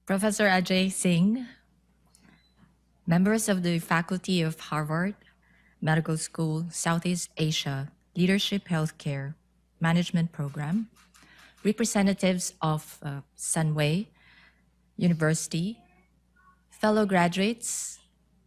Professor Ajay Singh, members of the faculty of Harvard Medical School, Southeast Asia, Leadership Healthcare Management Program, representatives of Sunway University, fellow graduates,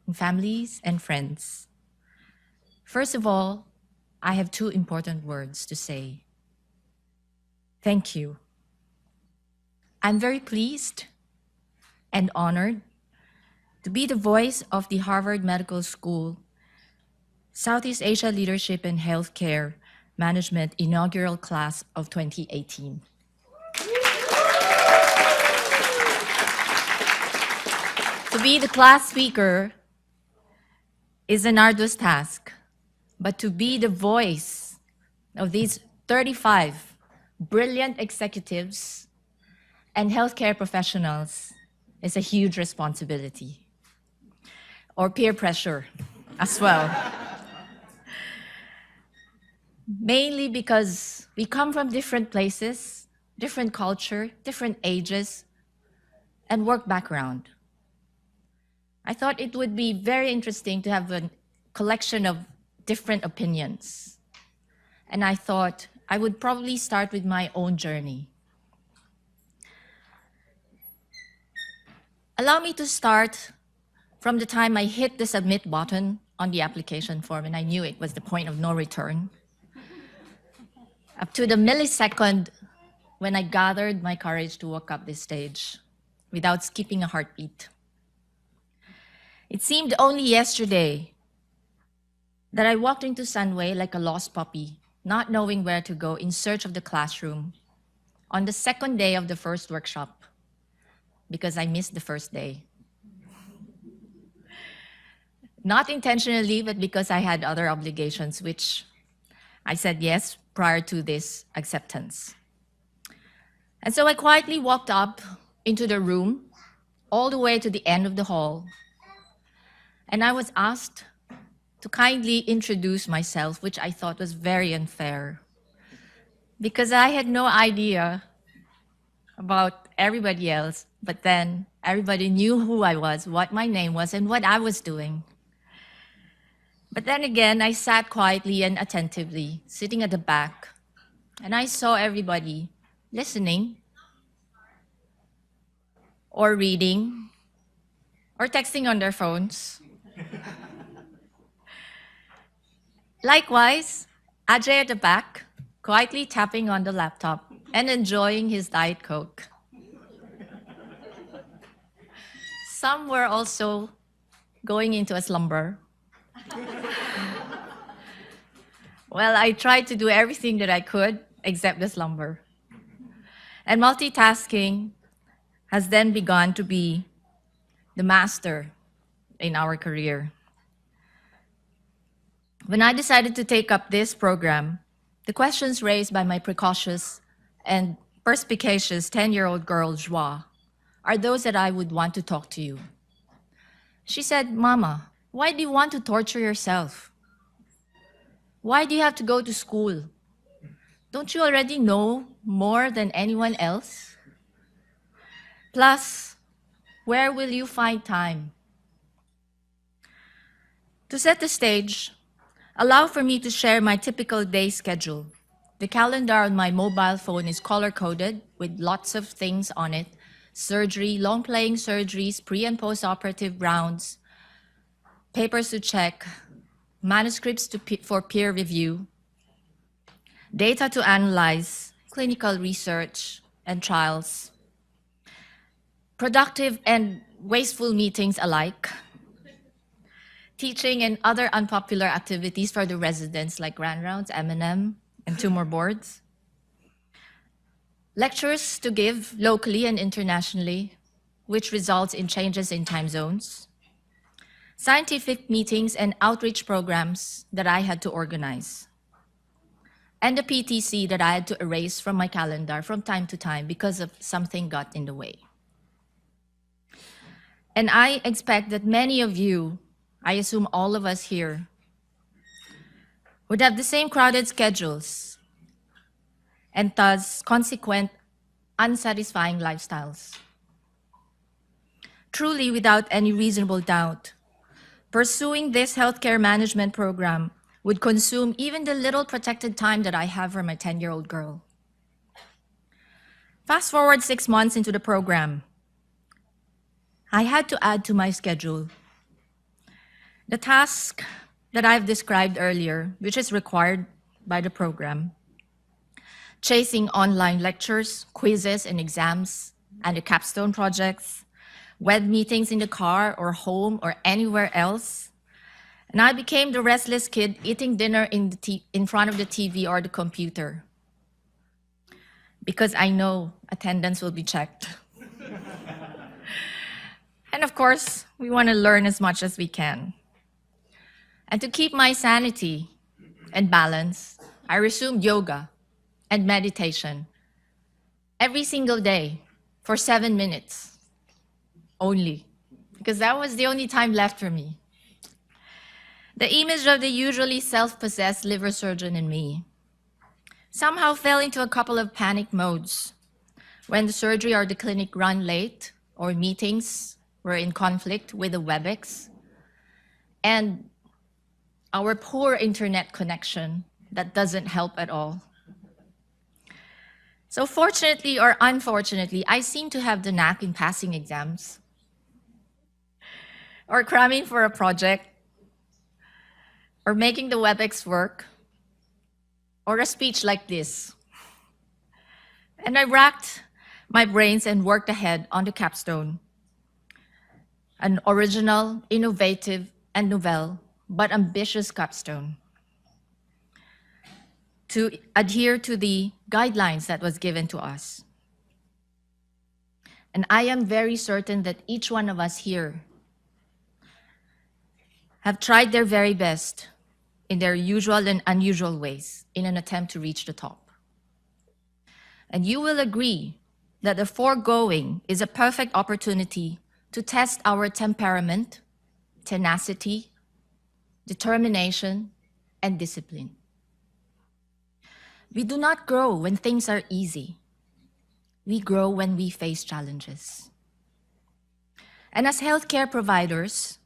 and families and friends. First of all, I have two important words to say. Thank you. I'm very pleased and honored to be the voice of the Harvard Medical School Southeast Asia Leadership and Healthcare Management inaugural class of 2018. To be the class speaker is an arduous task, but to be the voice of these 35 brilliant executives and healthcare professionals is a huge responsibility, or peer pressure as well. Mainly because we come from different places, different culture, different ages, and work background. I thought it would be very interesting to have a collection of different opinions. And I thought I would probably start with my own journey. Allow me to start from the time I hit the submit button on the application form, and I knew it was the point of no return, up to the millisecond when I gathered my courage to walk up this stage without skipping a heartbeat. It seemed only yesterday that I walked into Sunway like a lost puppy, not knowing where to go in search of the classroom on the second day of the first workshop, because I missed the first day. Not intentionally, but because I had other obligations, which I said yes prior to this acceptance. And so I quietly walked up into the room, all the way to the end of the hall, and I was asked to kindly introduce myself, which I thought was very unfair, because I had no idea about everybody else, but then everybody knew who I was, what my name was, and what I was doing. But then again, I sat quietly and attentively, sitting at the back, and I saw everybody listening, or reading, or texting on their phones. Likewise, Ajay at the back, quietly tapping on the laptop and enjoying his Diet Coke. Some were also going into a slumber. Well, I tried to do everything that I could except the slumber. And multitasking has then begun to be the master in our career. When I decided to take up this program, the questions raised by my precocious and perspicacious 10-year-old girl, Joie, are those that I would want to talk to you. She said, "Mama, why do you want to torture yourself? Why do you have to go to school? Don't you already know more than anyone else? Plus, where will you find time?" To set the stage, allow for me to share my typical day schedule. The calendar on my mobile phone is color-coded with lots of things on it: surgery, long-playing surgeries, pre- and post-operative rounds, papers to check, manuscripts for peer review, data to analyze, clinical research and trials, productive and wasteful meetings alike, teaching and other unpopular activities for the residents like grand rounds, M&M, and tumor boards, lectures to give locally and internationally, which results in changes in time zones, scientific meetings and outreach programs that I had to organize, and the PTC that I had to erase from my calendar from time to time because of something got in the way. And I expect that many of you, I assume all of us here, would have the same crowded schedules and thus consequent unsatisfying lifestyles. Truly, without any reasonable doubt, pursuing this healthcare management program would consume even the little protected time that I have for my 10-year-old girl. Fast forward 6 months into the program, I had to add to my schedule the task that I've described earlier, which is required by the program, chasing online lectures, quizzes, and exams, and the capstone projects, web meetings in the car or home or anywhere else. And I became the restless kid eating dinner in front of the TV or the computer, because I know attendance will be checked. And of course, we want to learn as much as we can. And to keep my sanity and balance, I resumed yoga and meditation every single day for 7 minutes only, because that was the only time left for me. The image of the usually self-possessed liver surgeon in me somehow fell into a couple of panic modes when the surgery or the clinic ran late or meetings were in conflict with the WebEx and our poor internet connection that doesn't help at all. So fortunately or unfortunately, I seem to have the knack in passing exams or cramming for a project or making the WebEx work or a speech like this. And I racked my brains and worked ahead on the capstone, an original, innovative, and novel, but ambitious capstone, to adhere to the guidelines that was given to us. And I am very certain that each one of us here have tried their very best in their usual and unusual ways in an attempt to reach the top. And you will agree that the foregoing is a perfect opportunity to test our temperament, tenacity, determination, and discipline. We do not grow when things are easy. We grow when we face challenges. And as healthcare providers,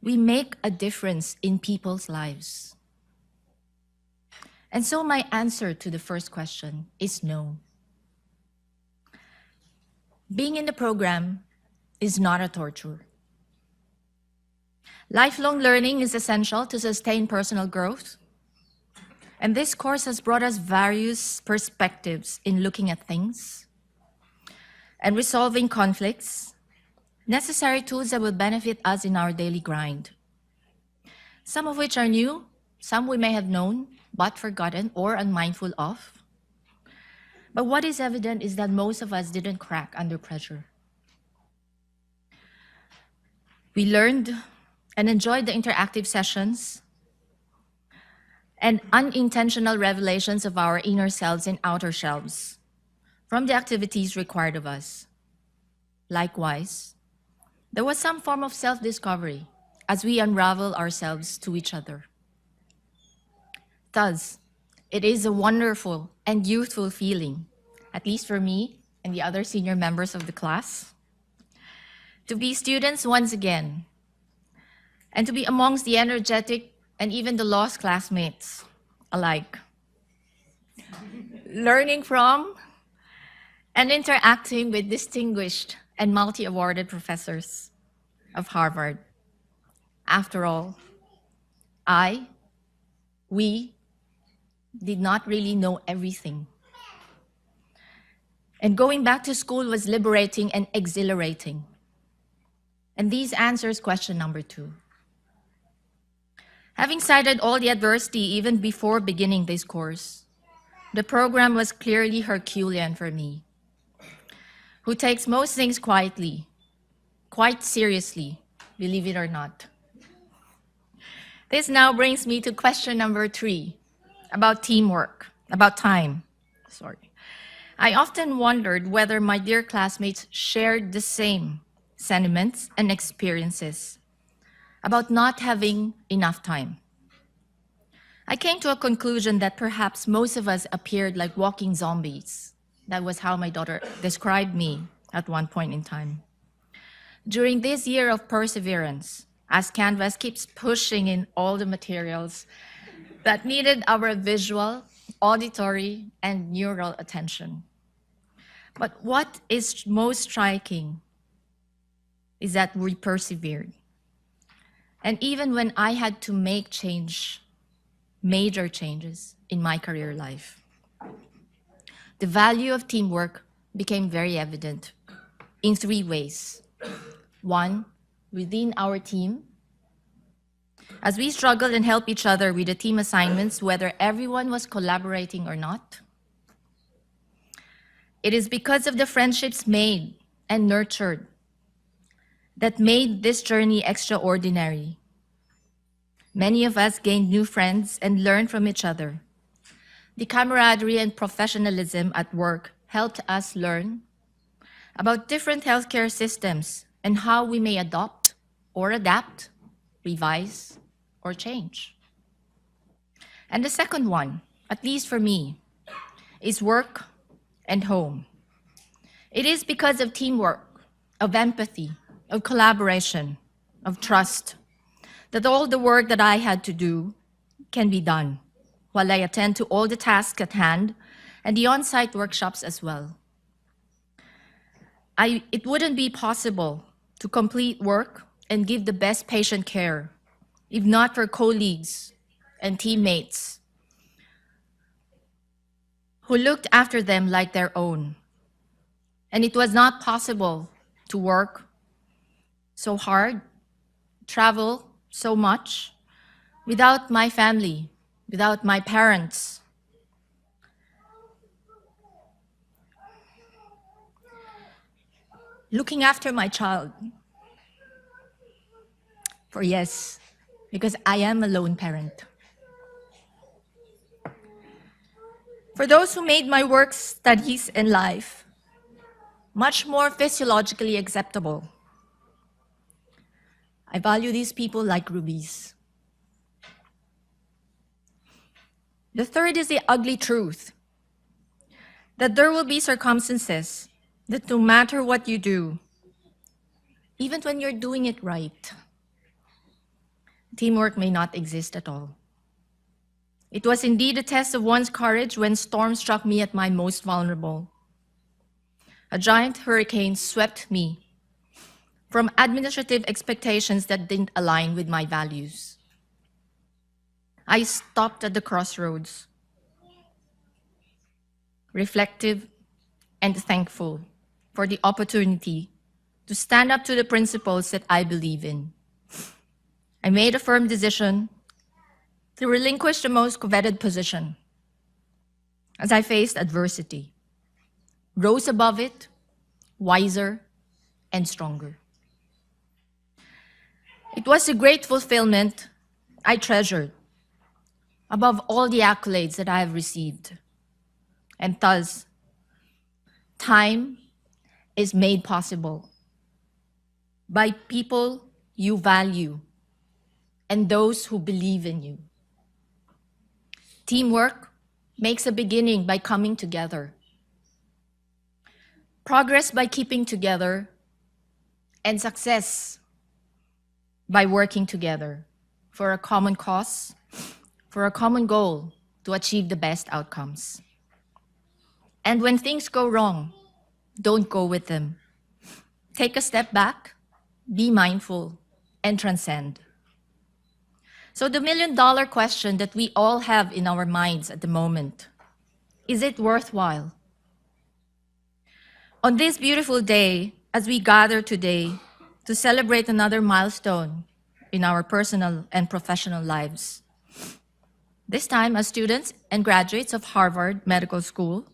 we make a difference in people's lives. And so my answer to the first question is no. Being in the program is not a torture. Lifelong learning is essential to sustain personal growth. And this course has brought us various perspectives in looking at things and resolving conflicts, necessary tools that will benefit us in our daily grind. Some of which are new, some we may have known, but forgotten or unmindful of. But what is evident is that most of us didn't crack under pressure. We learned and enjoyed the interactive sessions and unintentional revelations of our inner selves and outer selves from the activities required of us. Likewise, there was some form of self-discovery as we unravel ourselves to each other. Thus, it is a wonderful and youthful feeling, at least for me and the other senior members of the class, to be students once again, and to be amongst the energetic and even the lost classmates alike, learning from and interacting with distinguished and multi-awarded professors of Harvard. After all, we did not really know everything. And going back to school was liberating and exhilarating. And these answers question number 2. Having cited all the adversity even before beginning this course, the program was clearly Herculean for me, who takes most things quietly, quite seriously, believe it or not. This now brings me to question number 3, about teamwork, about time. I often wondered whether my dear classmates shared the same sentiments and experiences about not having enough time. I came to a conclusion that perhaps most of us appeared like walking zombies. That was how my daughter described me at one point in time. During this year of perseverance, as Canvas keeps pushing in all the materials that needed our visual, auditory, and neural attention. But what is most striking is that we persevered. And even when I had to make major changes in my career life, the value of teamwork became very evident in three ways. One, within our team, as we struggled and helped each other with the team assignments, whether everyone was collaborating or not. It is because of the friendships made and nurtured that made this journey extraordinary. Many of us gained new friends and learned from each other. The camaraderie and professionalism at work helped us learn about different healthcare systems and how we may adopt or adapt, revise, or change. And the second one, at least for me, is work and home. It is because of teamwork, of empathy, of collaboration, of trust, that all the work that I had to do can be done while I attend to all the tasks at hand and the on-site workshops as well. It wouldn't be possible to complete work and give the best patient care if not for colleagues and teammates who looked after them like their own. And it was not possible to work so hard, travel so much, without my family, without my parents. Looking after my child. For yes, because I am a lone parent. For those who made my work, studies, and life much more physiologically acceptable. I value these people like rubies. The third is the ugly truth, that there will be circumstances that no matter what you do, even when you're doing it right, teamwork may not exist at all. It was indeed a test of one's courage when storm struck me at my most vulnerable. A giant hurricane swept me from administrative expectations that didn't align with my values. I stopped at the crossroads, reflective and thankful for the opportunity to stand up to the principles that I believe in. I made a firm decision to relinquish the most coveted position as I faced adversity, rose above it, wiser and stronger. It was a great fulfillment I treasured above all the accolades that I have received. And thus, time is made possible by people you value and those who believe in you. Teamwork makes a beginning by coming together. Progress by keeping together, and success by working together for a common cause, for a common goal to achieve the best outcomes. And when things go wrong, don't go with them. Take a step back, be mindful, and transcend. So the million-dollar question that we all have in our minds at the moment, is it worthwhile? On this beautiful day, as we gather today to celebrate another milestone in our personal and professional lives, this time as students and graduates of Harvard Medical School,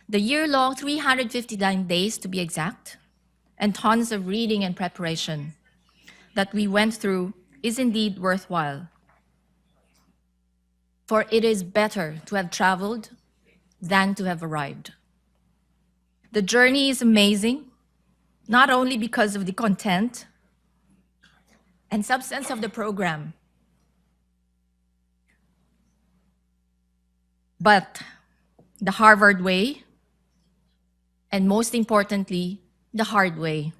the year-long 359 days to be exact, and tons of reading and preparation that we went through is indeed worthwhile. For it is better to have traveled than to have arrived. The journey is amazing, not only because of the content and substance of the program, but the Harvard way, and most importantly, the hard way.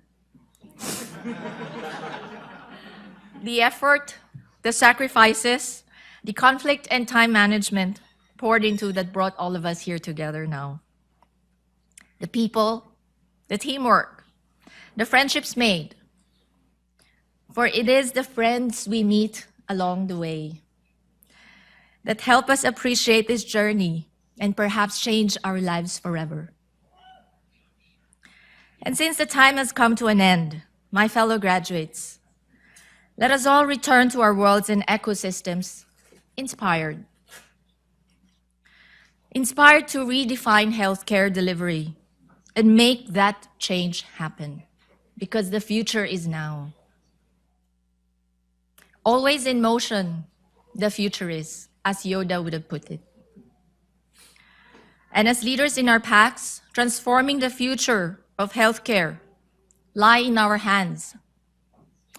The effort, the sacrifices, the conflict and time management poured into that brought all of us here together now. The people, the teamwork, the friendships made. For it is the friends we meet along the way that help us appreciate this journey and perhaps change our lives forever. And since the time has come to an end, my fellow graduates, let us all return to our worlds and ecosystems inspired. Inspired to redefine healthcare delivery and make that change happen, because the future is now. Always in motion, the future is, as Yoda would have put it. And as leaders in our packs, transforming the future of healthcare lie in our hands,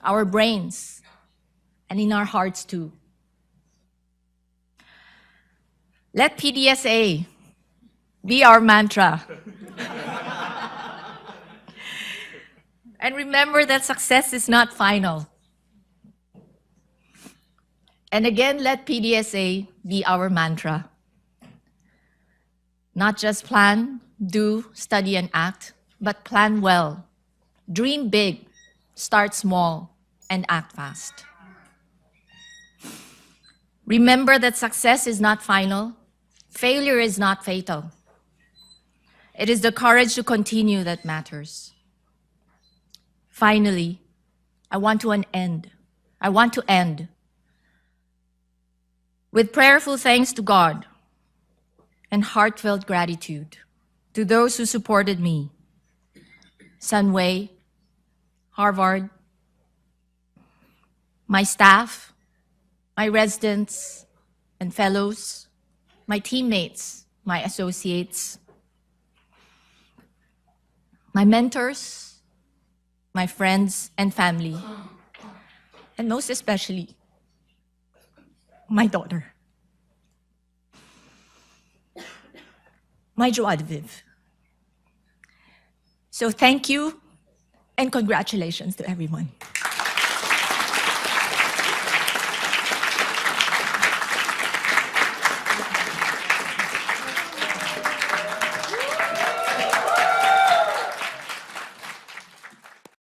our brains, and in our hearts too. Let PDSA be our mantra. And remember that success is not final. And again, let PDSA be our mantra. Not just plan, do, study, and act, but plan well. Dream big, start small, and act fast. Remember that success is not final. Failure is not fatal. It is the courage to continue that matters. Finally, I want to end with prayerful thanks to God and heartfelt gratitude to those who supported me, Sunway, Harvard, my staff, my residents and fellows, my teammates, my associates, my mentors, my friends and family, and most especially, my daughter, my joie de vivre. So thank you and congratulations to everyone.